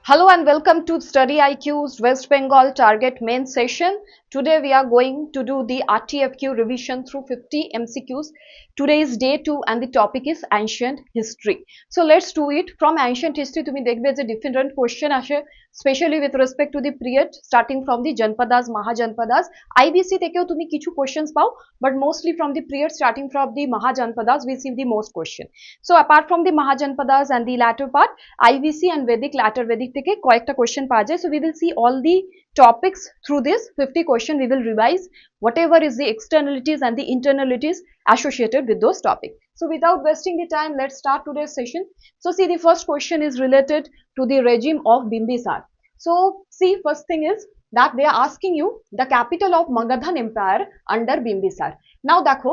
Hello and welcome to StudyIQ's West Bengal Target Main session. Today we are going to do the RTFQ revision through 50 MCQs. Today is day 2 and the topic is ancient history. So let's do it. From ancient history to me dekbe je different question ashe, especially with respect to the period starting from the Janpadas, Mahajanpadas. IBC tekeo tumi kichu questions pao, but mostly from the period starting from the Mahajanpadas we see the most question. So apart from the Mahajanpadas and the latter part, IBC and Vedic, latter Vedic থেকে কয়েকটা question পাওয়া যায়. So we will see all the topics through this 50 question. We will revise whatever is the externalities and the internalities associated with those topics. So without wasting the time, let's start today's session. So see, the first question is related to the regime of Bimbisar. So see, first thing is that they are asking you the capital of Magadhan Empire under Bimbisar. Now dakho,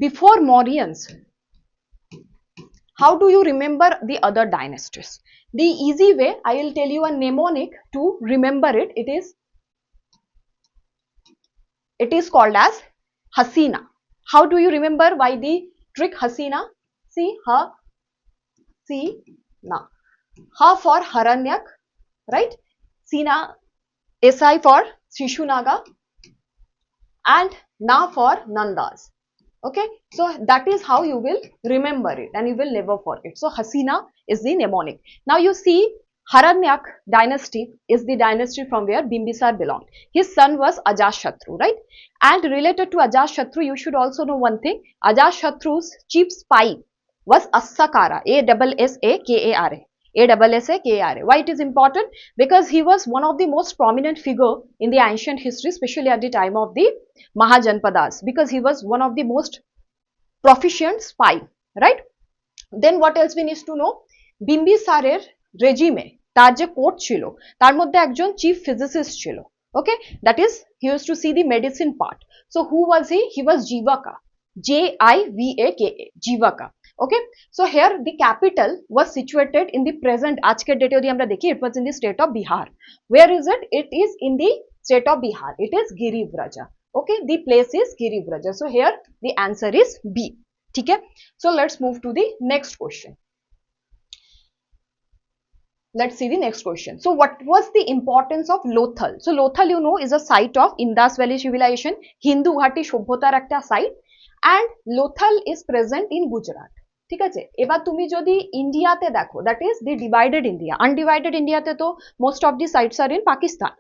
before Mauryans, how do you remember the other dynasties? The easy way, I will tell you a mnemonic to remember it. It is called as Hasina. How do you remember by the trick Hasina? See, Ha-Si-Na. Ha for Haranyak, right? Sina, Si for Shishunaga, and Na for Nandas. Okay, so that is how you will remember it and you will never forget. So Hasina is the mnemonic. Now you see, Haranyak dynasty is the dynasty from where Bimbisar belonged. His son was Ajashatru, right? And related to Ajashatru, you should also know one thing. Ajashatru's chief spy was Assakara, Assakara. Assakara. Why it is important? Because he was one of the most prominent figure in the ancient history, especially at the time of the Mahajanpadas, because he was one of the most proficient spy, right? Then what else we need to know? Bimbisarer regime তার যে court ছিল তার মধ্যে একজন chief physicist ছিল, okay, that is he used to see the medicine part. So who was he was Jivaka, Jivaka, Jivaka. Okay, so here the capital was situated in the present, আজকের ডেটে যদি আমরা দেখি, it was in the state of Bihar. Where is it? It is in the state of Bihar. It is Girivraja. Okay, the place is Girivraja. So here the answer is B. Okay, so let's move to the next question. Let's see the next question. So what was the importance of Lothal? So Lothal, you know, is a site of Indus Valley civilization, Hindu Ghati সভ্যতার একটা site, and Lothal is present in Gujarat. ঠিক আছে, এবার তুমি যদি ইন্ডিয়াতে দেখো, that is the divided India. Undivided ইন্ডিয়াতে তো most of the sites are in Pakistan.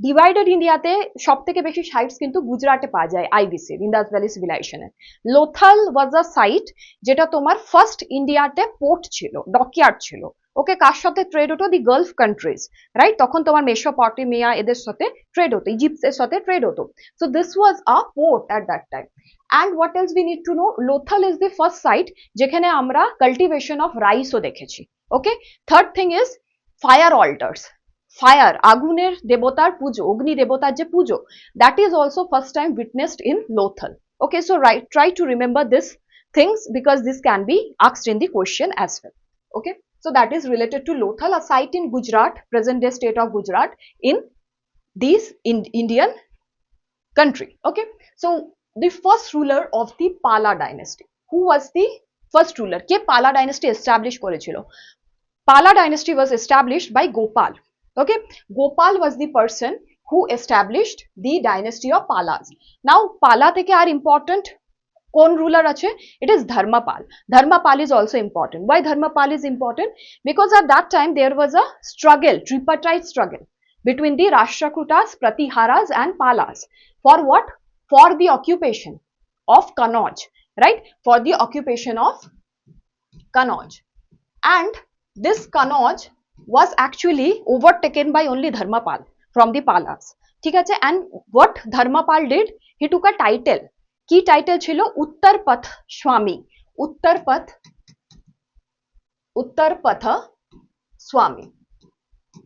Divided ইন্ডিয়াতে সবথেকে বেশি sites কিন্তু গুজরাটে পাওয়া যায়, IVC, Indus Valley civilization. Lothal was a site যেটা তোমার ফার্স্ট ইন্ডিয়াতে পোর্ট ছিল, ডকইয়ার্ড ছিল। ওকে, কার সাথে ট্রেড হতো? দি গালফ কান্ট্রিজ, রাইট? তখন তোমার মেসোপটেমিয়া এদের সাথে ট্রেড হতো, ইজিপ্টের সাথে ট্রেড হতো। So this was a port at that time. And what else we need to know? Lothal is the first site যেখানে আমরা cultivation of rice ও দেখেছি। Okay, third thing is fire altars. Fire, আগুনের দেবতার পুজো, অগ্নি দেবতার যে পুজো, that is also first time witnessed in Lothal. Okay, so try to remember this things because this can be asked in the question as well. Okay, so that is related to Lothal, a site in Gujarat, present day state of Gujarat, in this Indian country. Okay, so the first ruler of the Pala dynasty. Who was the first ruler? K Pala dynasty establish করেছিল? Pala dynasty was established by Gopal. Okay, Gopal was the person who established the dynasty of Palas. Now Pala থেকে আর important কোন ruler আছে? It is Dharmapal. Dharmapal is also important. Why Dharmapal is important? Because at that time there was a struggle, tripartite struggle between the Rashtrakutas, Pratiharas and Palas. For what? For the occupation of Kannauj, right? For the occupation of Kannauj. And this Kannauj was actually overtaken by only Dharmapal from the Palas. ঠিক আছে? And what Dharmapal did? He took a title. কি title ছিল? উত্তরপথ স্বামী, উত্তরপথ স্বামী।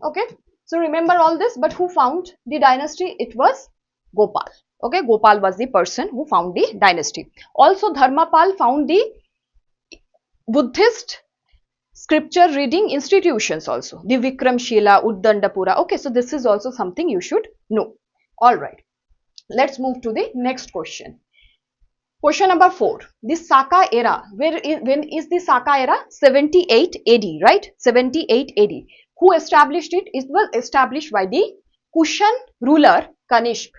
Okay, so remember all this. But who found the dynasty? It was Gopal. Okay, Gopal was the person who found the dynasty. Also Dharmapal found the Buddhist scripture reading institutions also, the Vikramshila, Uddandapura. Okay, so this is also something you should know. All right, let's move to the next question. Question number 4. The Saka era. When is the Saka era? 78 AD, right? 78 AD. Who established it? It was established by the Kushan ruler Kanishk.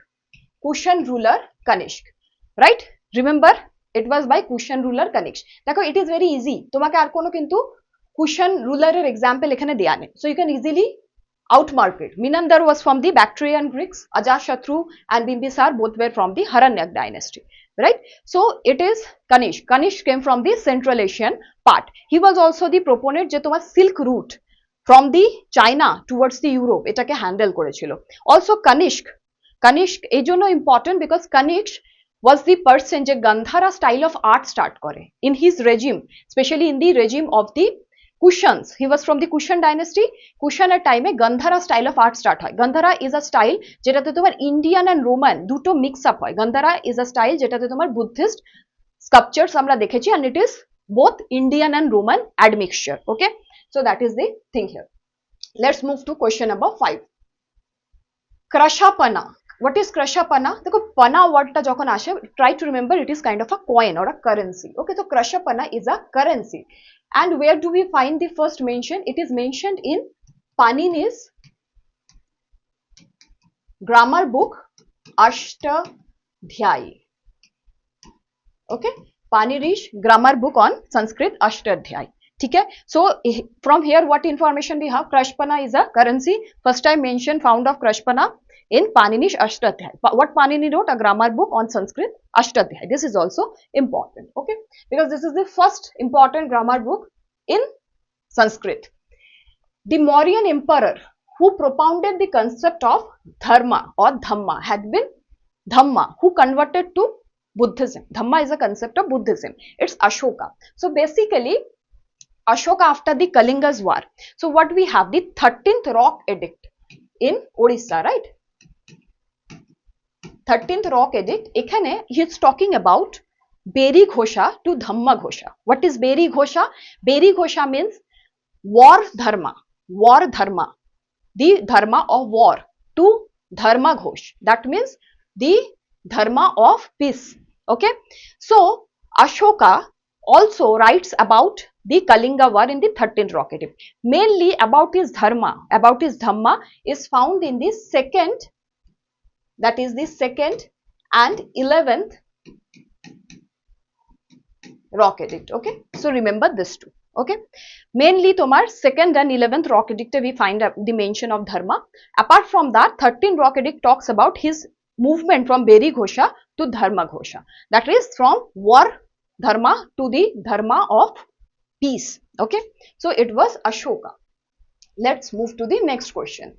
Kushan ruler Kanishk, right? Remember, it was by Kushan ruler Kanishk. Dekho, it is very easy. Tomake ar kono kintu Kushan ruler er example ekhane deya nei. So you can easily outmark it. Minandar was from the Bactrian Greeks. Ajashatru and Bimbisar both were from the Haranyak dynasty, right? So it is Kanishk. Kanishk came from the Central Asian part. He was also the proponent je tomar silk route from the China towards the Europe etake handle korechilo. Also Kanishk এই জন্য important because Kanishk was the person যে Gandhara style of art start করে in his regime, especially in the regime of the Kushans. He was from the Kushan dynasty. Kushan এর time A Gandhara style of art start হয়. Gandhara is a style যেটাতে তোমার Indian and Roman দুটো mix up হয়. Gandhara is a style যেটাতে তোমার Buddhist sculptures আমরা দেখেছি and it is both Indian and Roman admixture. Okay, so that is the thing here. Let's move to question number 5. Krashapana. What is Krashapana? देखो pana word टा जखन आसे, try to remember it is kind of a coin or a currency. Okay, so Krashapana is a currency. And where do we find the first mention? It is mentioned in Panini's grammar book Ashtadhyay. Okay, Panini's grammar book on Sanskrit Ashtadhyay. Okay, so from here what information we have? Krashapana is a currency. First time mention found of Krashapana in Panini's Ashtadhyay. What Panini wrote? A grammar book on Sanskrit Ashtadhyay. This is also important, okay, because this is the first important grammar book in Sanskrit. The Mauryan emperor who propounded the concept of dharma or dhamma had been Dhamma, who converted to Buddhism. Dhamma is a concept of Buddhism. It's Ashoka. So basically Ashoka after the Kalinga's war. So what we have? The 13th rock edict in Odisha, right? 13th rock edict, ekhane he is talking about Beri Ghosha to Dhamma Ghosha. What is Beri Ghosha? Beri Ghosha means war dharma, the dharma of war to Dharma Ghosh. That means the dharma of peace. Okay, so Ashoka also writes about the Kalinga war in the 13th rock edict. Mainly about his dharma, about his dhamma is found in the second, that is the 2nd and 11th rock edict. Okay, so remember this too. Okay, mainly tomar 2nd and 11th rock edict we find the mention of dharma. Apart from that, 13th rock edict talks about his movement from Beri Ghosha to Dharma Ghosha. That is from war dharma to the dharma of peace. Okay, so it was Ashoka. Let's move to the next question.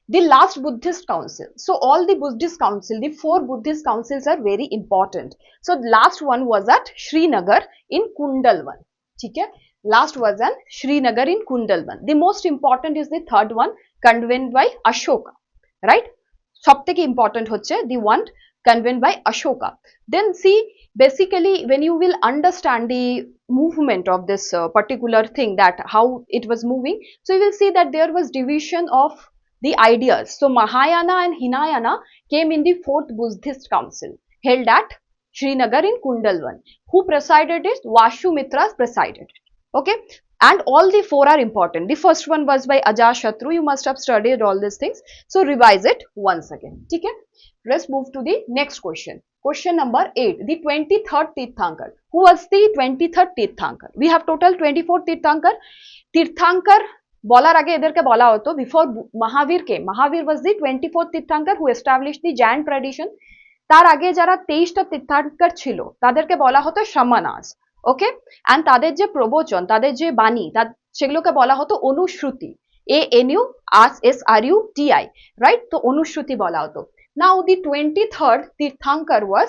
The last Buddhist council. So all the Buddhist council, the 4 Buddhist councils are very important. So the last one was at Srinagar in Kundalwan. Okay? Last was at Srinagar in Kundalwan. The most important is the 3rd one, convened by Ashoka. Right? Sobtheke important hocche the one convened by Ashoka. Then see, basically when you will understand the movement of this particular thing, that how it was moving, so you will see that there was division of the ideas. So Mahayana and Hinayana came in the 4th Buddhist council held at Srinagar in Kundalwan. Who presided it? Vashumitra presided it. Okay, and all the 4 are important. The first one was by Ajashatru. You must have studied all these things. So revise it once again. Okay, let's move to the next question. Question number 8. The 23rd Tirthankar. Who was the 23rd Tirthankar? We have total 24 Tirthankar. Tirthankar বলার আগে এদেরকে বলা হতো before মহাবীরকে, মহাবীর ওয়াজ দি 24th তীর্থাঙ্কর হু establish দি giant tradition. তার আগে যারা 23টা তীর্থাঙ্কর ছিল তাদেরকে বলা হতো শামানাস। ওকে, এন্ড তাদের যে প্রবচন, তাদের যে বাণী, সেগুলোকে বলা হতো অনুশ্রুতি। ANUSRUTI, right? তো অনুশ্রুতি বলা হতো। নাও দি 23rd তীর্থাঙ্কর was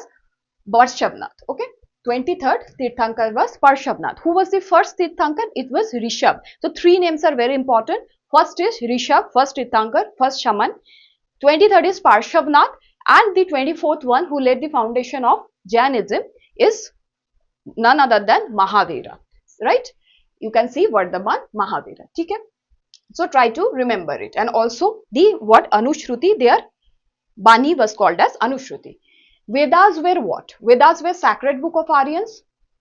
Parshavnath. Okay, 23rd Tirthankar was Parshavnath. Who was the first Tirthankar? It was Rishabh. So 3 names are very important. First is Rishabh, first Tirthankar, first Shaman. 23rd is Parshavnath, and the 24th one who laid the foundation of Jainism is none other than Mahavira. Right? You can see Vardhaman Mahavira. Okay? So try to remember it. And also the word Anushruti, their Bani was called as Anushruti. Vedas were what? Vedas were sacred book of Aryans.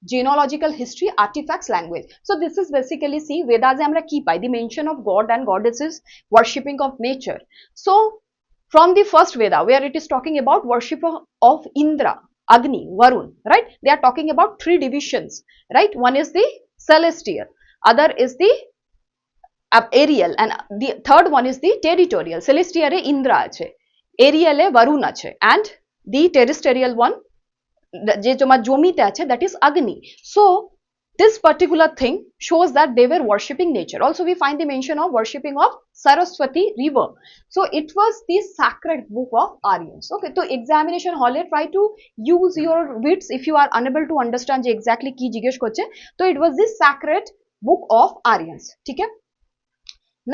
genealogical history, artifacts, language. So this is basically, see, Vedas e amra ki pai, the mention of god and goddesses, worshipping of nature. So from the first Veda, where it is talking about worship of Indra, Agni, Varun, right? They are talking about three divisions, right? One is the celestial, other is the aerial, and the third one is the territorial. Celestial e Indra ache, aerial e Varun ache, and the terrestrial one, যে তোমার জমিতে আছে, that is Agni. So this particular thing shows that they were worshipping nature. Also we find the mention of worshipping of Saraswati river. So it was the sacred book of Aryans. Okay, so examination hall try to use your wits if you are unable to understand exactly ki জিজ্ঞেস করছে. So it was the sacred book of Aryans. ঠিক আছে?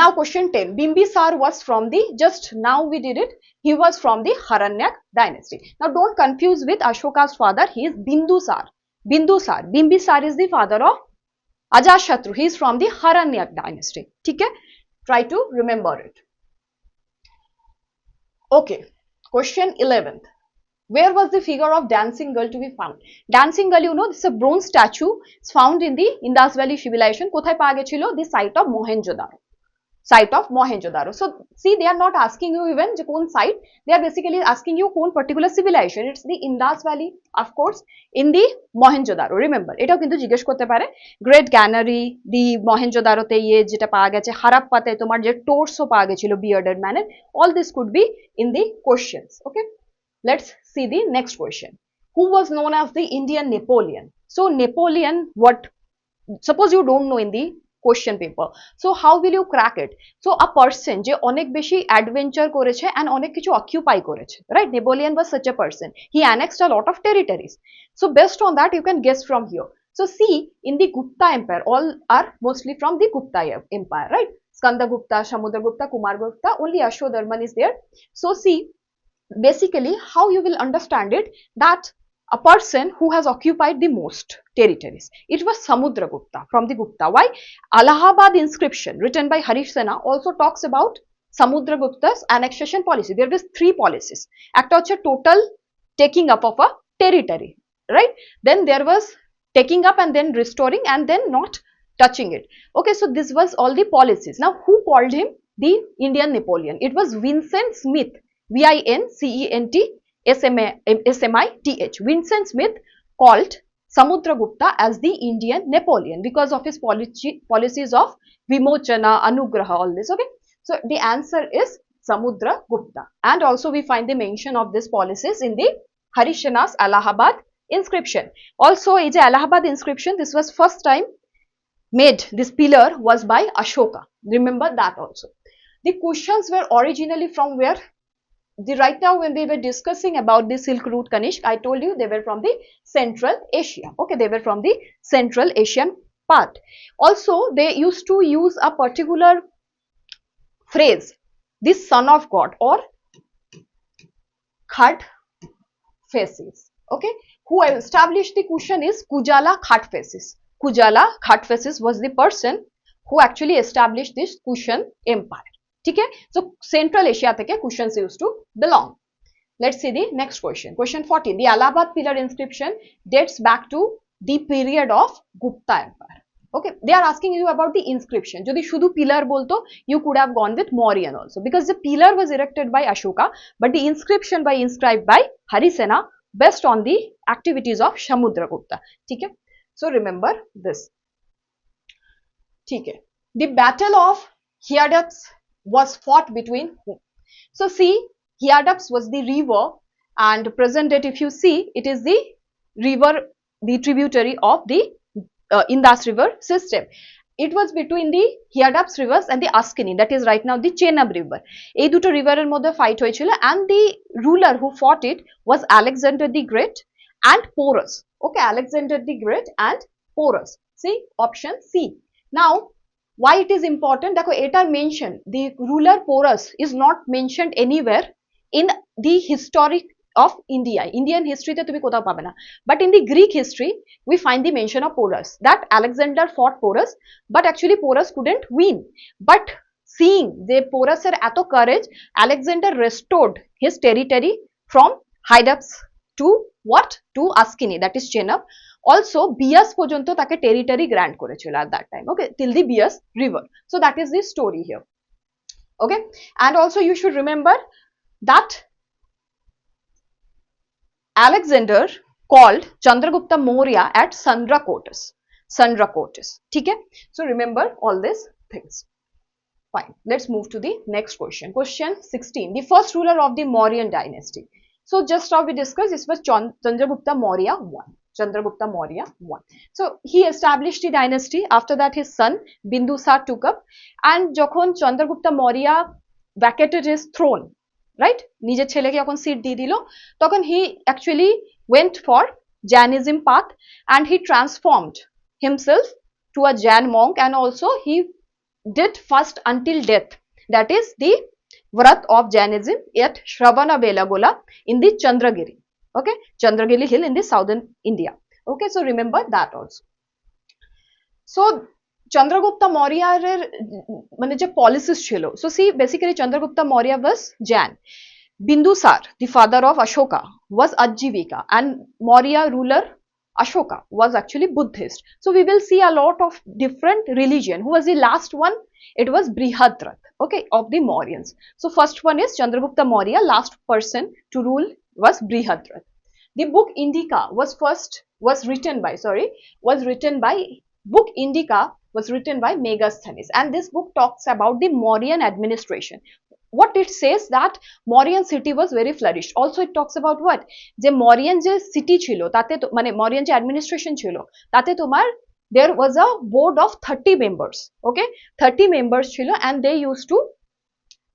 Now question 10. Bimbisar was from the, just now we did it, he was from the Haranyak dynasty. Now don't confuse with Ashoka's father, he is Bindusar. Bimbisar is the father of Ajashatru, he is from the Haranyak dynasty. Okay? Try to remember it. Okay, question 11th. Where was the figure of dancing girl to be found? Dancing girl, you know, this is a bronze statue. It's found in the Indus Valley civilization. Kothay paoya gechilo? The site of Mohenjo-daro. So see, they are not asking you even kon site, they are basically asking you kon particular civilization. It's the Indus Valley, of course, in the Mohenjo-daro. Remember, etao kintu jiggesh korte pare. Great Granary, the Mohenjo-daro te ye jeta paoya geche, Harappa te tomar je torso paoya gechilo bearded man, all this could be in the questions. Okay, let's see the next question. Who was known as the Indian Napoleon? So Napoleon, what, suppose you don't know in the question paper, so how will you crack it? So a person je onek beshi adventure koreche and onek kichu occupy koreche, right? Napoleon was such a person. He annexed a lot of territories. So based on that you can guess from here. So see, in the Gupta empire, all are mostly from the Gupta empire, right? Skandagupta, Samudragupta, Kumargupta, only Ashodarman is there. So see, basically how you will understand it, that a person who has occupied the most territories, it was Samudragupta from the Gupta. Why? Allahabad inscription written by Harish Sena also talks about Samudragupta's annexation policy. There was three policies. Ekta hocche total taking up of a territory, right? Then there was taking up and then restoring and then not touching it. Okay, so this was all the policies. Now who called him the Indian Napoleon? It was Vincent Smith, Vincent-Smith. Vincent Smith called Samudragupta as the Indian Napoleon because of his policies of Vimochana, Anugraha, all this. Okay, so the answer is Samudragupta, and also we find the mention of these policies in the Harish Sena's Allahabad inscription. Also, in the Allahabad inscription, this was first time made, this pillar was by Ashoka. Remember that also. The questions were originally from where? Right now when we were discussing about the Silk Route Kanishk, I told you they were from the Central Asia. Okay, they were from the Central Asian part. Also, they used to use a particular phrase, the son of God or Khat faces. Okay, who established the question is Kujala Khat faces. Kujala Khat faces was the person who actually established this Kushan empire. Okay, so Central Asia theke Kushans used to belong. Let's see the next question. Question 14. The Allahabad pillar inscription dates back to the period of Gupta empire. Okay, they are asking you about the inscription. Jodi shudhu pillar bolto, you could have gone with Mauryan also, because the pillar was erected by Ashoka, but the inscription inscribed by Harisena based on the activities of Samudragupta. Okay, so remember this. Okay, the battle of Hyadaps was fought between whom? So see, Hyadaps was the river, and present date if you see, it is the river, the tributary of the Indus river system. It was between the Hyadaps rivers and the Askini, that is right now the Chenab river. এই দুটো river-এর মধ্যে fight হয়েছিল, and the ruler who fought it was Alexander the Great and Porus. Okay, Alexander the Great and Porus. See, option C. Now, why it is important? Dekho, eta mentioned, the ruler Porus is not mentioned anywhere in the historic of India. Indian history te tumi kotao pabe na. But in the Greek history, we find the mention of Porus, that Alexander fought Porus, but actually Porus couldn't win. But seeing the Porus eto courage, Alexander restored his territory from Hydaps to what? To Askini, that is Chenab. Also Bias পর্যন্ত তাকে territory grant করেছিল at that time, okay, till the Bias river. So that is the story here, okay. And also you should remember that Alexander called Chandragupta Maurya at Sandrakotis. ठीक है. So remember all these things. Fine. Let's move to the next question. Question 16. The first ruler of the Mauryan dynasty. So just how we discussed, this was Chandragupta Maurya I. Chandragupta Maurya I. So he established the dynasty. After that, his son Bindusar took up. And যখন Chandragupta Maurya vacated his throne, right? নিজের ছেলেকে যখন seat দিয়ে দিল, তখন he actually went for Jainism path and he transformed himself to a Jain monk, and also he did fast until death, that is the Vrat of Jainism at Shravana Belagola in the Chandragiri, okay, Chandragiri hill in the southern India, okay. So remember that also. So Chandragupta Maurya মানে যে policies ছিল, so see basically Chandragupta Maurya was Jain. Bindusar, the father of Ashoka, was Ajivika, and Maurya ruler Ashoka was actually Buddhist. So we will see a lot of different religion. Who was the last one? It was Brihadrat, okay, of the Mauryans. So first one is Chandragupta Maurya, last person to rule was Brihadrat. The book Indica was written by Megasthenes, and this book talks about the Mauryan administration. What it says that Mauryan city was very flourished. Also it talks about what? যে Mauryan যে city ছিল তাতে মানে Mauryan যে administration ছিল তাতে তোমার there was a board of 30 members, okay, 30 members ছিল, and they used to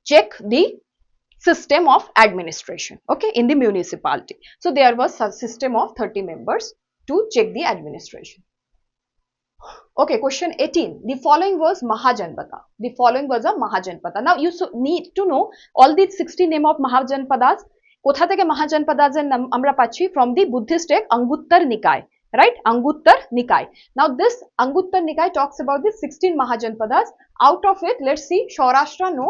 check the system of administration, okay, in the municipality. So there was a system of 30 members to check the administration. Okay, question 18. The following was Mahajanpada. The following was a Mahajanpada. Now you need to know all these 60 name of Mahajanpadas. কোথা থেকে Mahajanpadas এর নাম আমরা পাচ্ছি? From the Buddhist text Anguttar Nikay, right? Anguttar Nikay. Now this Anguttar Nikay talks about the 16 Mahajanpadas. Out of it, let's see, Saurashtra no,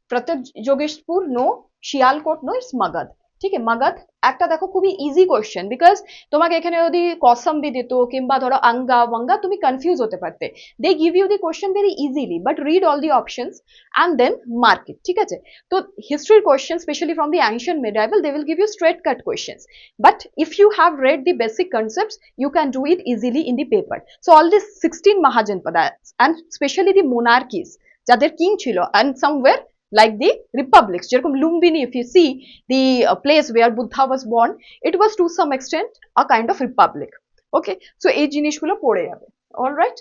Pratajogeshpur no, Shialkot no, it's Magad. ঠিক আছে, মাগাধ একটা দেখো খুবই easy question, because তোমাকে এখানে যদি কসমবি দিত কিংবা ধরো আঙ্গা ওয়াঙ্গা তুমি কনফিউজ হতে পারতে। They give you the question very easily, but read all the options and then mark it, ঠিক আছে। তো হিস্ট্রির question specially from the ancient medieval they will give you straight cut questions, but if you have read the basic concepts you can do it easily in the paper. So all this 16 Mahajanpadas and specially the monarchies যাদের king ছিল, and somewhere like the republics, যেরকম Lumbini, if you see the place where Buddha was born, it was to some extent a kind of republic, okay. So এই জিনিসগুলো পড়ে যাবে, all right.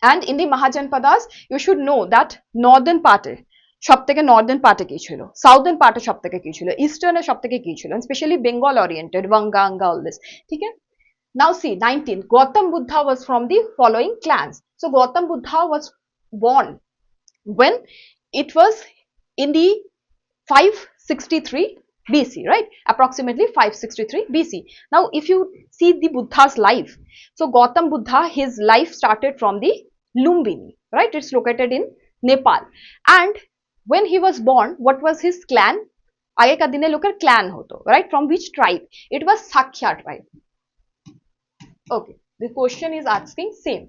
And in the Mahajanpadas you should know that northern part সবথেকে Northern পার্টে কি ছিল, southern পার্টে সবথেকে কি ছিল, ইস্টার্নে সবথেকে কি ছিল, specially Bengal oriented, Vanga, Anga, all this, ঠিক আছে। Now see 19. Gautam Buddha was from the following clans. So Gautam Buddha was born when it was in the 563 BC, right? Approximately 563 BC. Now, if you see the Buddha's life, so Gautam Buddha, his life started from the Lumbini, right? It's located in Nepal. And when he was born, what was his clan? Agekar dine loker clan hoto, right? From which tribe? It was Sakya tribe. Okay, the question is asking same,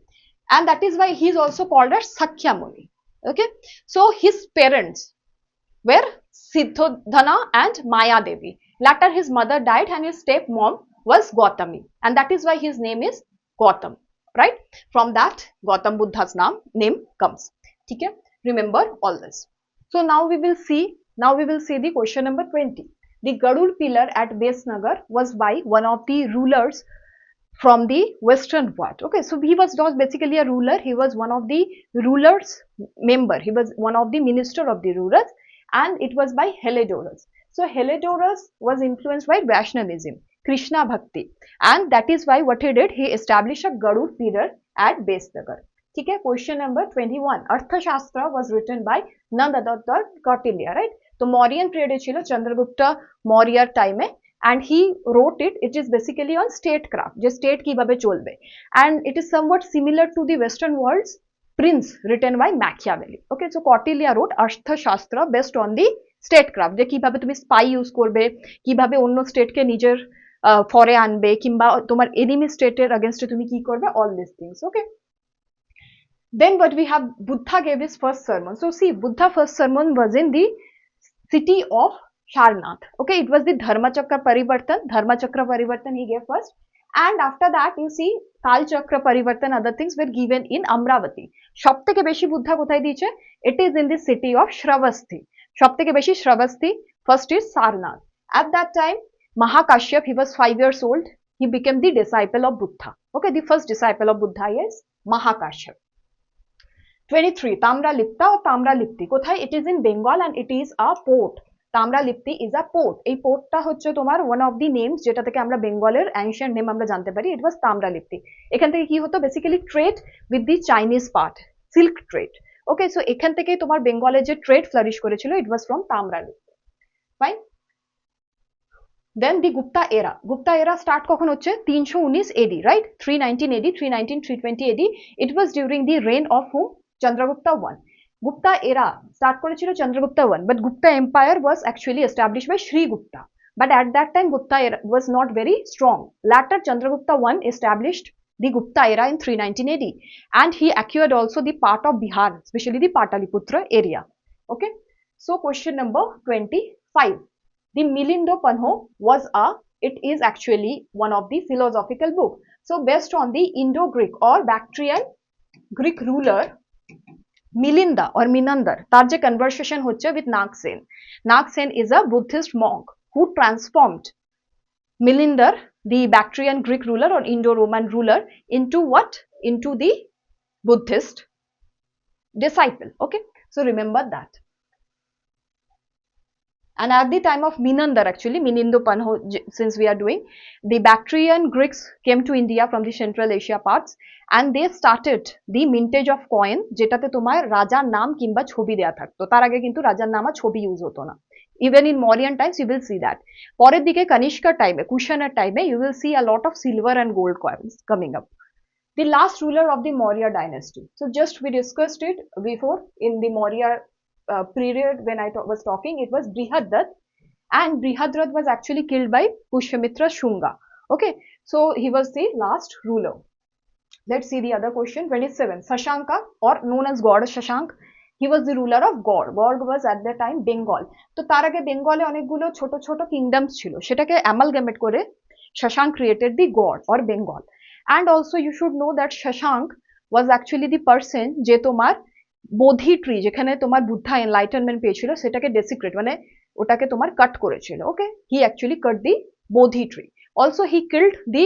and that is why he is also called as Sakya Muni. Okay, so his parents were Siddhodhana and Maya Devi. Later his mother died and his stepmom was Gautami, and that is why his name is Gautam, right? From that Gautam Buddha's name comes. Okay, remember all this. So now we will see the question number 20. The Gadul pillar at Besnagar was by one of the rulers from the western part. Okay, so he was not basically a ruler, he was one of the rulers member, he was one of the minister of the rulers, and it was by Heliodorus. So Heliodorus was influenced by Vaishnavism, Krishna Bhakti, and that is why what he did, he established a Gadul pillar at Besnagar. Okay, question number 21. Arthashastra was written by none other than Kautilya, right? So Mauryan period chilo Chandragupta Maurya time, and he wrote it. It is basically on statecraft, je state kibabe cholbe, and it is somewhat similar to the western world's Prince written by Machiavelli. Okay, so Kautilya wrote Arthashastra based on the statecraft, je kibabe tumi spy use korbe, kibabe onno state ke nijer ফরে আনবে, কিংবা তোমার enemy স্টেটের against তুমি কি করবে, all these things. Okay, then what we have, Buddha gave his first sermon. So see, Buddha first sermon was in the city of Sarnath. Okay, it was the Dharmachakra Parivartan he gave first, and after that you see Kal Chakra Parivartan, other things were given in Amravati. সবথেকে বেশি বুদ্ধা কোথায় দিয়েছে? It is in the city of Shravasti. সবথেকে বেশি Shravasti. First is Sarnath. At that time Mahakashyap, he was 5 years old, he became the disciple of Buddha. Okay, the first disciple of Buddha is Mahakashyap. 23 Tamralipta or Tamralipti কোথায়? It is in Bengal and it is a port. Tamralipti is a port. এই পোর্টটা হচ্ছে তোমার one of the names যেটা থেকে আমরা বেঙ্গলের ancient name আমরা জানতে পারি, it was Tamralipti. এখান থেকে কি হতো? Basically trade with the Chinese part, silk trade. Okay, so এখান থেকে তোমার বেঙ্গলের যে ট্রেড ফ্লারিশ করেছিল, it was from Tamralipti. Fine. Then the Gupta era start কখন হচ্ছে? 319 AD, right? 319 AD, 319, 320 AD. It was during the reign of whom? Chandragupta I. Gupta era start করেছিল Chandragupta I, but Gupta empire was actually established by Sri Gupta. But at that time Gupta era was not very strong. Later Chandragupta I established the Gupta era in 319 AD, and he acquired also the part of Bihar, especially the Pataliputra area. Okay, so question number 25. The Milindo Panho was it is actually one of the philosophical book. So based on the Indo-Greek or Bactrian Greek ruler Milinda or Minandar, তার যে conversation হচ্ছে with Nagsen. Nagsen is a Buddhist monk who transformed Milinder, the Bactrian Greek ruler or Indo-Roman ruler, into what? Into the Buddhist disciple. Okay, so remember that. And at the time of Minandar, actually Minindo Panho, since we are doing, the Bactrian Greeks came to India from the Central Asia parts, and they started the mintage of coin যেটাতে তোমার রাজার নাম কিংবা ছবি দেয়া থাকতো। তার আগে কিন্তু রাজার নাম আর ছবি ইউজ হতো না। Even in Mauryan times you will see that. পরের দিকে কনিষ্কার টাইমে, কুষাণের টাইমে you will see a lot of silver and gold coins coming up. The last ruler of the Maurya dynasty. So just we discussed it before in the Maurya period when I was talking, it was Brihadrat, and Brihadrat was actually killed by Pushyamitra Shunga. Okay, so he was the last ruler. Let's see the other question. 27 Shashanka, or known as God Shashank, he was the ruler of Gaur. Gaur was at that time Bengal. তো তার আগে বেঙ্গলে অনেকগুলো ছোট ছোট kingdoms ছিল, সেটাকে অ্যামালগামেট করে Shashank created the Gaur or Bengal. And also you should know that Shashank was actually the person যে তোমার বোধি ট্রি, যেখানে তোমার বুদ্ধা এনলাইটেনমেন্ট পেয়েছিল, সেটাকে ডেসিক্রেট মানে ওটাকে তোমার কাট করেছিল। Okay, he actually cut the Bodhi tree. Also he killed the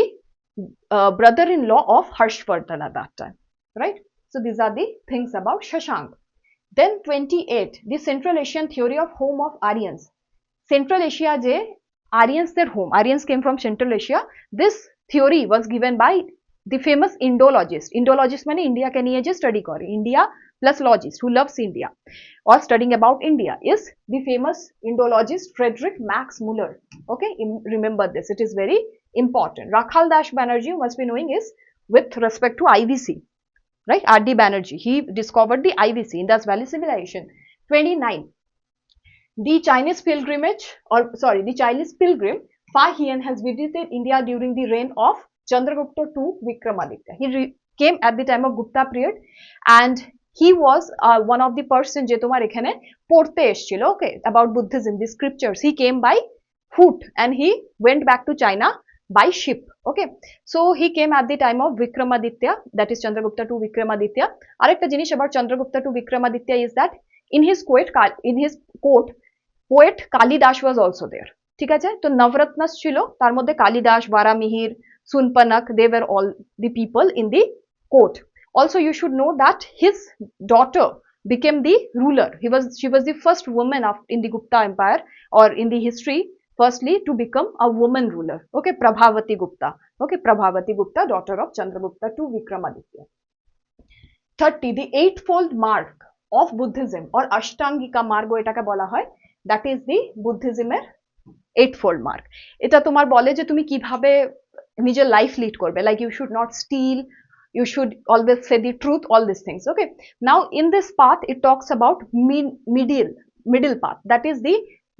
brother in law of Harshvardhan at that time, right? So these are the things about Shashank. Then 28 the Central Asian theory of home of Aryans. Central Asia je Aryans their home, Aryans came from Central Asia. This theory was given by the famous Indologist. Indologist মানে ইন্ডিয়াকে নিয়ে যে study করে, India plus logist who loves India or studying about India, is the famous Indologist Frederick Max Muller. Okay, remember this, it is very important. Rakhal Dash Banerjee, you must be knowing, is with respect to IVC, right? R.D. Banerjee, he discovered the IVC, Indus Valley Civilization. 29 the Chinese pilgrimage, or sorry, the Chinese pilgrim Fa Hien has visited India during the reign of Chandragupta II Vikramaditya. He came at the time of Gupta period, and he was one of the person যে তোমার এখানে পড়তে এসেছিল, okay, about Buddhism, the scriptures. He came by foot and he went back to China by ship. Okay, so he came at the time of Vikramaditya, that is Chandragupta II Vikramaditya. আরেকটা জিনিস about Chandragupta II Vikramaditya is that in his court poet Kalidas was also there. ঠিক আছে, তো নবরত্নাস ছিল, তার মধ্যে Kalidas, বারামিহির, সুনপানক, they were all the people in the court. Also you should know that his daughter became the ruler. She was the first woman in the Gupta empire or in the history, firstly to become a woman ruler. Okay, Prabhavati Gupta. Okay, Prabhavati Gupta, daughter of Chandragupta II Vikramaditya. 30 the eightfold mark of Buddhism or Ashtangika margo এটাকে বলা হয়, that is the Buddhism এর eightfold mark. এটা তোমার বলে যে তুমি কিভাবে নিজের লাইফ লিড করবে, like you should not steal, you should always say the truth, all these things. Okay, now in this path it talks about middle path, that is the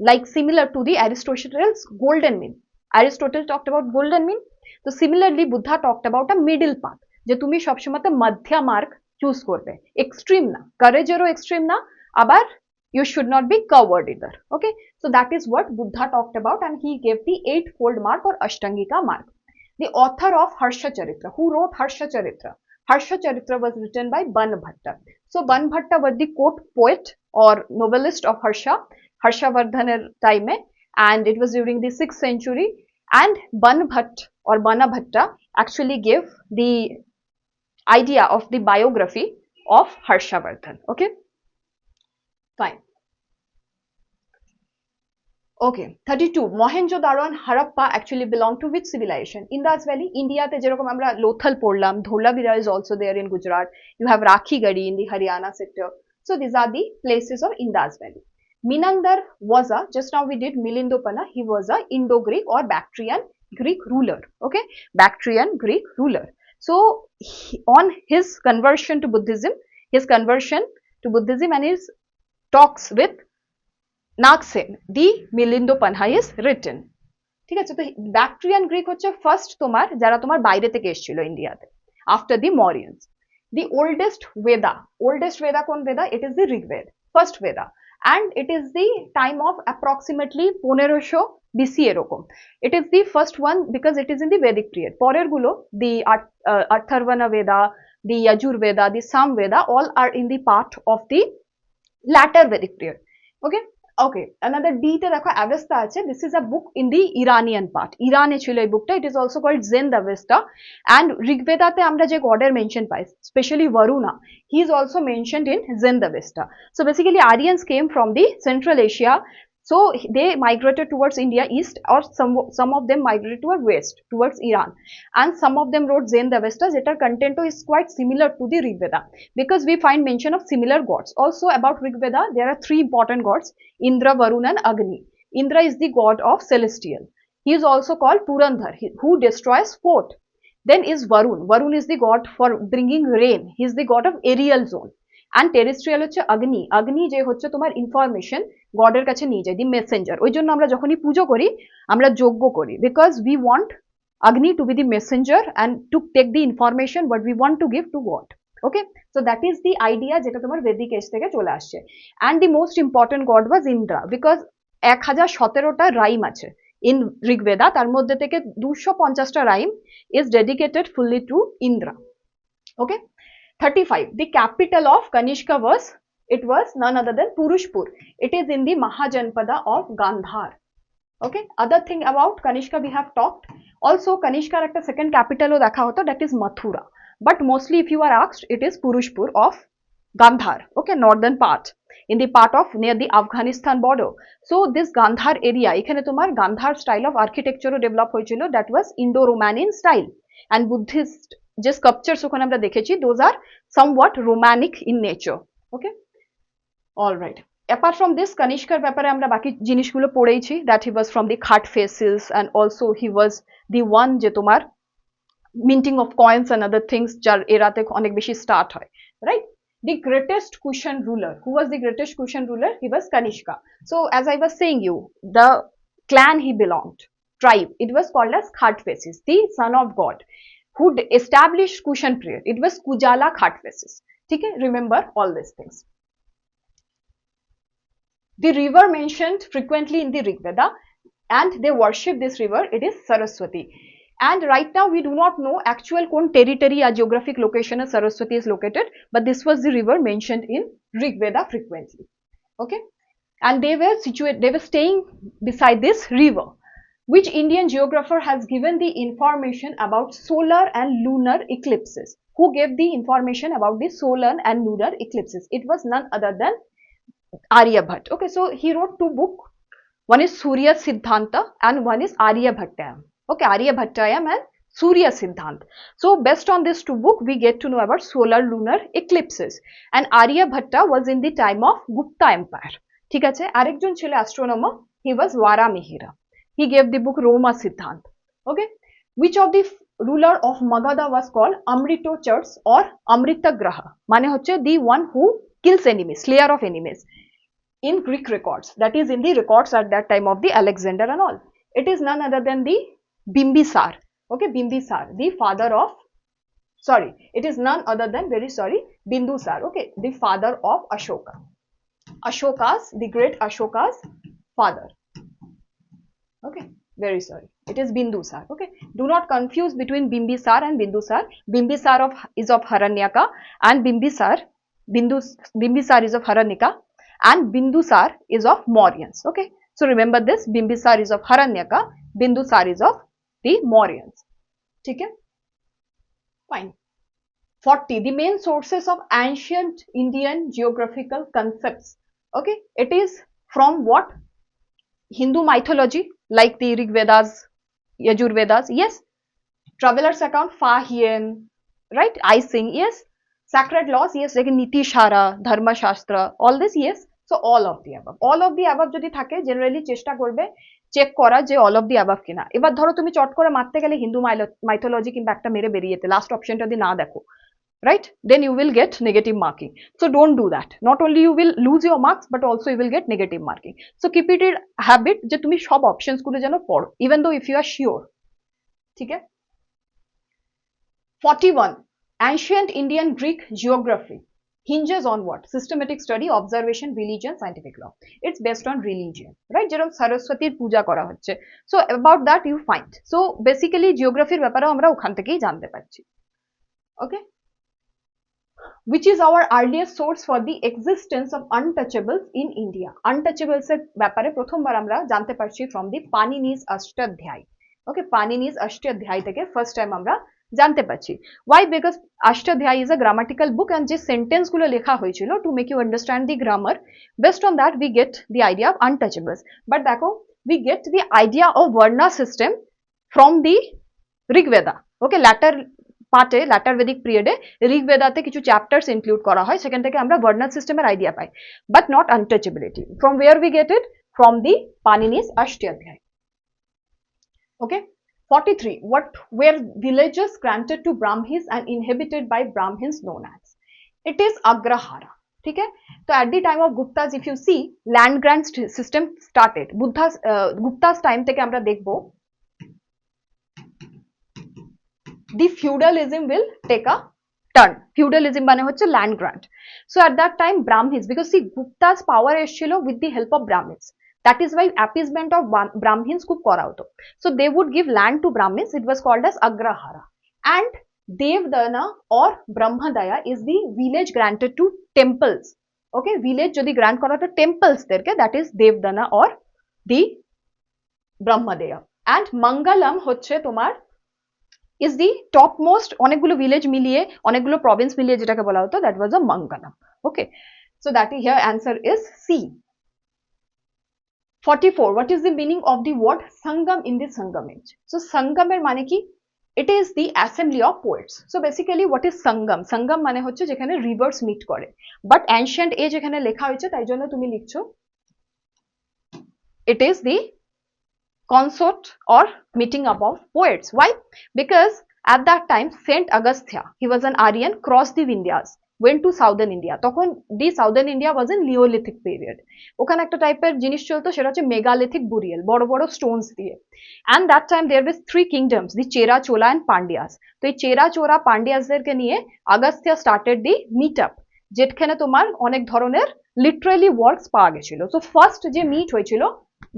like similar to the Aristotle's golden mean. Aristotle talked about golden mean. So similarly Buddha talked about a middle path, যে তুমি সবসময় মধ্যা মার্গ choose করবে, extreme না, কারেজেরও extreme না, আবার you should not be coward either. Okay, so that is what Buddha talked about, and he gave the eightfold mark or Ashtangika mark. The author of Harsha Charitra, who wrote Harsha Charitra? Harsha Charitra was written by Banbhatta. So Banbhatta was the court poet or novelist of Harshavardhaner time, and it was during the 6th century, and Banbhatt or Banabhatta actually gave the idea of the biography of Harshavardhan. Okay, fine. Okay, 32. Mohenjo-daro and Harappa actually belong to which civilization? Indus Valley, India te jerokom amra Lothal porlam, Dholavira is also there in Gujarat. You have Rakhigadi in the Haryana sector. So these are the places of Indus Valley. Minandar was a, just now we did Milindopana, he was a Indo-Greek or Bactrian Greek ruler. Okay, Bactrian Greek ruler. So on his conversion to Buddhism and his talks with Naksen, the Milindopanha is written. ঠিক আছে, তো Bactrian Greek হচ্ছে first তোমার যারা তোমার বাইরে থেকে এসেছিল ইন্ডিয়াতে আফটার দি মরিয়ানস। দি ওল্ডেস্ট বেদা কোন বেদা? It is the Rigveda, first Vedha, and it is the time of approximately 1500 BC এরকম। It is the first one because it is in the Vedic period. পরের গুলো the Atharvana Veda, the Yajur Veda, the Sam Veda, all are in the part of the latter Vedic period. Okay, okay, another D তে দেখো Avesta আছে, this is a book in the Iranian part, ইরানে ছিল এই বুকটা, it is also called Zend Avesta, and ঋগ্বেদাতে আমরা যে গডের মেনশন পাই, specially Varuna, he is also mentioned in Zend Avesta. So basically Aryans came from the Central Asia, so they migrated towards India east, or some of them migrated towards west, towards Iran, and some of them wrote Zend Avesta, যেটার content is quite similar to the Rigveda because we find mention of similar gods. Also about Rigveda there are three important gods, Indra, Varuna and Agni. Indra is the god of celestial. He is also called Purandhar, who destroys fort. Then is Varun. Varun is the god for bringing rain. He is the god of aerial zone. And terrestrial হচ্ছে Agni. Agni যে হচ্ছে তোমার information গডের কাছে নিয়ে যায়, দি Messenger. ওই জন্য আমরা যখনই পুজো করি আমরা যজ্ঞ করি, because we want Agni to be the messenger and to take the information what we want to give to God. Okay, so that is the idea যেটা তোমার বেদিক এজ থেকে চলে আসছে। And the most important god was Indra because 1017টা rhyme আছে in Rigveda, তার মধ্যে থেকে 250টা rhyme is dedicated fully to Indra. Okay, 35. The capital of Kanishka was none other than Purushpur. It is in the Mahajanpada of Gandhar. Okay, other thing about Kanishka we have talked. Also Kanishka একটা second capital ও দেখা হতো, that is Mathura, but mostly if you are asked it is Purushpur of Gandhar. Okay, northern part, in the part of near the Afghanistan border. So this Gandhar area, এখানে তোমার Gandhar style of architecture O develop হয়েছিল, that was Indo-Romanian style, and Buddhist যে sculptures ওখানে আমরা দেখেছি those are somewhat Romanic in nature. Okay, all right. Apart from this, Kanishkar ব্যাপারে আমরা বাকি জিনিসগুলো পড়েইছি, that he was from the Khat faces and also he was the one যে তোমার minting of coins and other things যার এরাতে অনেক বেশি start হয়, right? The greatest Kushan ruler, who was the greatest Kushan ruler? He was Kanishka. So as I was saying you, the clan he belonged, tribe, it was called as Khat faces, the son of God, who established Kushan period. It was Kujala Khat faces. Okay, remember all these things. The river mentioned frequently in the Rigveda, and they worship this river, it is Saraswati. And right now we do not know actual kon territory or geographic location Saraswati is located, but this was the river mentioned in Rigveda frequently. Okay, and they were staying beside this river. Which Indian geographer has given the information about solar and lunar eclipses? Who gave the information about the solar and lunar eclipses? It was none other than Aryabhat. Okay, so he wrote two books. One is Surya Siddhanta and one is Aryabhattayam. Okay, Aryabhattayam and Surya Siddhant. So based on these two books, we get to know about solar lunar eclipses. And Aryabhatta was in the time of Gupta Empire. ঠিক আছে, আরেকজন ছিল astronomer, he was Varamihira. He gave the book Roma Siddhant. Okay, which of the ruler of Magadha was called Amritochars or Amritagraha? মানে হচ্ছে the one who kills enemies, slayer of enemies in Greek records, that is in the records at that time of the Alexander and all. It is none other than the Bimbisar. Okay, Bimbisar, the father of, sorry, it is none other than, very sorry, Bindusar. Okay, the father of Ashoka. Ashoka's, the great Ashoka's father. Okay, very sorry. It is Bindusar. Okay, do not confuse between Bimbisar and Bindusar. Bimbisar is of Haranyaka, and Bimbisar is of Haranyaka, and Bindusar is of Mauryans. Okay, so remember this: Bimbisar is of Haranyaka, Bindusar is of the Mauryans. Okay, fine. 40. The main sources of ancient Indian geographical concepts. Okay, it is from what? Hindu mythology, like the Rig Vedas, Yajur Vedas, yes. Traveler's account, Fa Hien, right? I Sing, yes. Sacred laws, yes, like Niti Shara, Dharma Shastra, all this, yes. So all of the above. All of the above যদি থাকে generally চেষ্টা করবে check করা যে all of the above কিনা। এবার ধরো তুমি চট করে মারতে গেলে হিন্দু মাইথোলজি কিংবা একটা মেরে বেরিয়েতে লাস্ট অপশনটা দিয়ে না দেখো, right? Then you will get negative marking. So don't do that. Not only you will lose your marks, but also you will get negative marking. So keep it a habit যে তুমি সব options গুলো যেন পড়ো, even though if you are sure. ঠিক আছে? 41. Ancient Indian Greek geography hinges on what? Systematic study, observation, religion, scientific law. It's based on religion, right? যেরকম সরস্বতীর পূজা করা হচ্ছে, so about that you find. So basically geography ব্যাপারেও আমরা ওখান থেকেই জানতে পারছি। Okay, which is our earliest source for the existence of untouchables in India? Untouchables এর ব্যাপারে প্রথমবার আমরা জানতে পারছি from the Panini's Ashtadhyay. Okay, Panini's Ashtadhyay থেকে first time আমরা জানতে পারছি। Why? Because Ashtadhyay is a grammatical book, and যে সেন্টেন্স গুলো লেখা হয়েছিল to make you understand the grammar, based on that we get the idea of untouchables. But দেখো, we get the idea of Varna system from the Rig Veda. Okay, latter পার্টে, latter Vedic period এ ঋগ বেদাতে কিছু chapters include করা হয়, সেখান থেকে আমরা ভার্নাল সিস্টেমের আইডিয়া পাই, but not untouchability. From where we get it? From the Panini's Ashtadhyayi. Okay, 43. What were villages granted to Brahmins and inhabited by Brahmins known as? It is Agrahara. ठीक है, तो at the time of Guptas if you see land grant system started. Gupta's time থেকে আমরা দেখবো the feudalism will take a turn. Feudalism মানে হচ্ছে land grant. So at that time Brahmins, because see Gupta's power এসেছিল with the help of Brahmins. That is why appeasement of Brahmins খুব করা হতো. So they would give land to Brahmins. It was called as Agrahara. And Devdana or Brahmadaya is the village granted to temples. Okay, village যদি grant করা হতো temples দেরকে, that is Devdana or the Brahmadaya. And Mangalam হচ্ছে তোমার is the topmost, অনেকগুলো village মিলিয়ে অনেকগুলো Province মিলিয়ে যেটাকে বলা হতো, that was a Mangalam. Okay, so that is here answer is C. 44. What is the meaning of the word Sangam in the Sangam age? So Sangam এর মানে কি? It is the assembly of poets. So basically what is Sangam? Sangam মানে হচ্ছে যেখানে rivers meet করে, but ancient age এখানে লেখা হয়েছে তাই জন্য তুমি লিখছো it is the consort or meeting above poets. Why? Because at that time Saint Agastya, he was an Aryan, crossed the Vindhyas, went to southern India. তখন the southern India was in Neolithic period. ওখানে একটা টাইপের জিনিস চলতো, সেটা হচ্ছে megalithic burial, বড় বড় স্টোনস দিয়ে। and that time there was 3 kingdoms, the Chera, Chola and Pandyas. তো এই চেরা চোরা পান্ডিয়াসদেরকে নিয়ে আগস্তিয়া started the meetup, যেখানে তোমার অনেক ধরনের লিটারালি ওয়ার্কস পাওয়া গেছিল। সো ফার্স্ট যে মিট হয়েছিল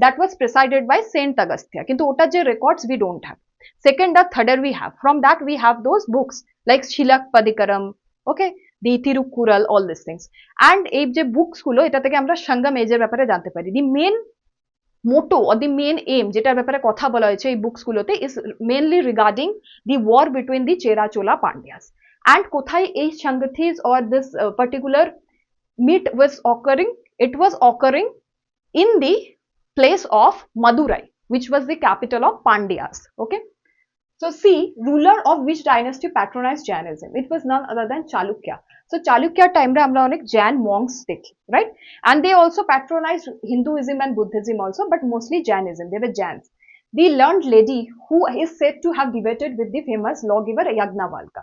that was presided by Saint Agastya, কিন্তু ওটার যে records we don't have. Second or third we have, from that we have those books like Shilak Padikaram, okay, the Tirukkural, all these things. and এই যে books গুলো, এটা থেকে আমরা সঙ্গম এজের ব্যাপারে জানতে পারি। the main motto or the main aim যেটার ব্যাপারে কথা বলা হয়েছে এই বুকস গুলোতে is mainly regarding the war between the Chera Chola Pandyas. and কোথায় এই সংগঠিস or this particular meet was occurring? It was occurring in the place of Madurai, which was the capital of Pandyas. Okay, so see, ruler of which dynasty patronized Jainism? It was none other than Chalukya. So Chalukya time re amra onek Jain monks dekhi, right? and they also patronized Hinduism and Buddhism also, but mostly Jainism. They were Jains. The learned lady who is said to have debated with the famous lawgiver Yagnavalkya,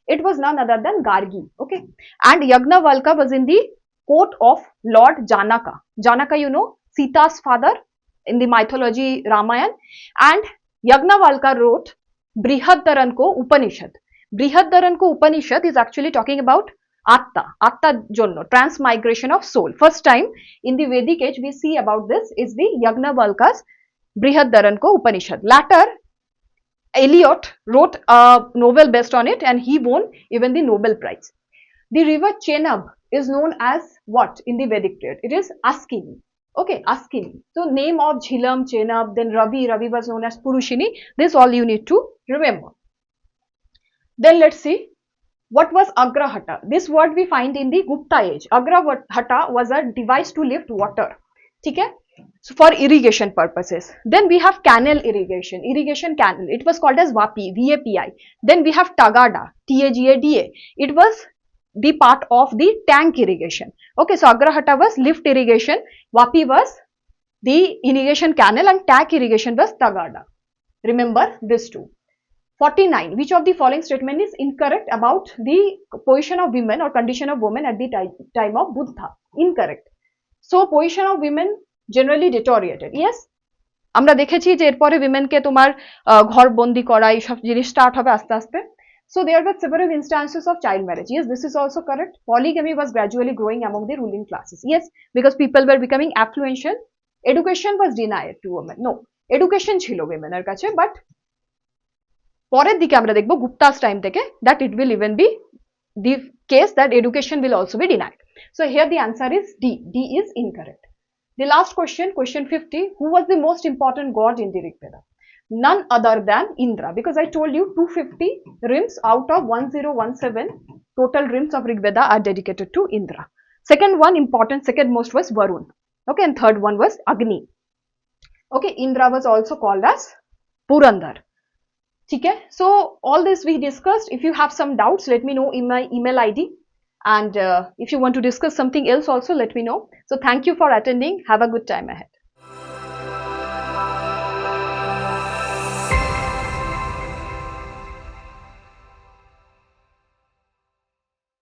it was none other than Gargi. Okay, and Yagnavalkya was in the court of Lord Janaka. Janaka, you know, Sita's father, in the mythology Ramayana, and Yagnavalkya wrote Brihadaranko Upanishad. Brihadaranko Upanishad is actually talking about Atta Jonno, transmigration of soul. First time in the Vedic age we see about this is the Yagnavalkya's Brihadaranko Upanishad. Later, Eliot wrote a novel based on it and he won even the Nobel Prize. The river Chenab is known as what in the Vedic period? It is Askini. Okay, Askini. So name of Jhilam, Chenab, then Ravi was known as Purushini. This all you need to remember. Then let's see, what was Agrahata? This word we find in the Gupta age. Agrahata was a device to lift water. Okay? So for irrigation purposes. Then we have canal irrigation canal. It was called as VAPI, VAPI. Then we have Tagada, TAGADA. It was the part of the tank irrigation. Okay, so Agrahata was lift irrigation, VAPI was the irrigation canal, and tank irrigation was Tagada. Remember this two. 49. Which of the following statement is incorrect about the position of women or condition of women at the time of Buddha? Incorrect. So position of women generally deteriorated. Yes, আমরা দেখেছি যে এরপরে women কে তোমার ঘর বন্দি করা এই সব জিনিস স্টার্ট হবে আস্তে আস্তে. So there were several instances of child marriage. Yes, this is also correct. Polygamy was gradually growing among the ruling classes. Yes, because people were becoming affluential. Education was denied to women. No, education ছিল women এর কাছে, but পরের দিকে আমরা দেখব Gupta's time থেকে that it will even be the case that education will also be denied. So here the answer is D. D is incorrect. The last question, question 50. Who was the most important god in the Rig Veda? None other than Indra, because I told you 250 rims out of 1017 total rims of Rig Veda are dedicated to Indra. Second one important, second most was Varun. Okay, and third one was Agni. Okay, Indra was also called as Purandar. Okay, so all this we discussed. If you have some doubts, let me know in my email ID. And if you want to discuss something else also, let me know. So thank you for attending. Have a good time ahead.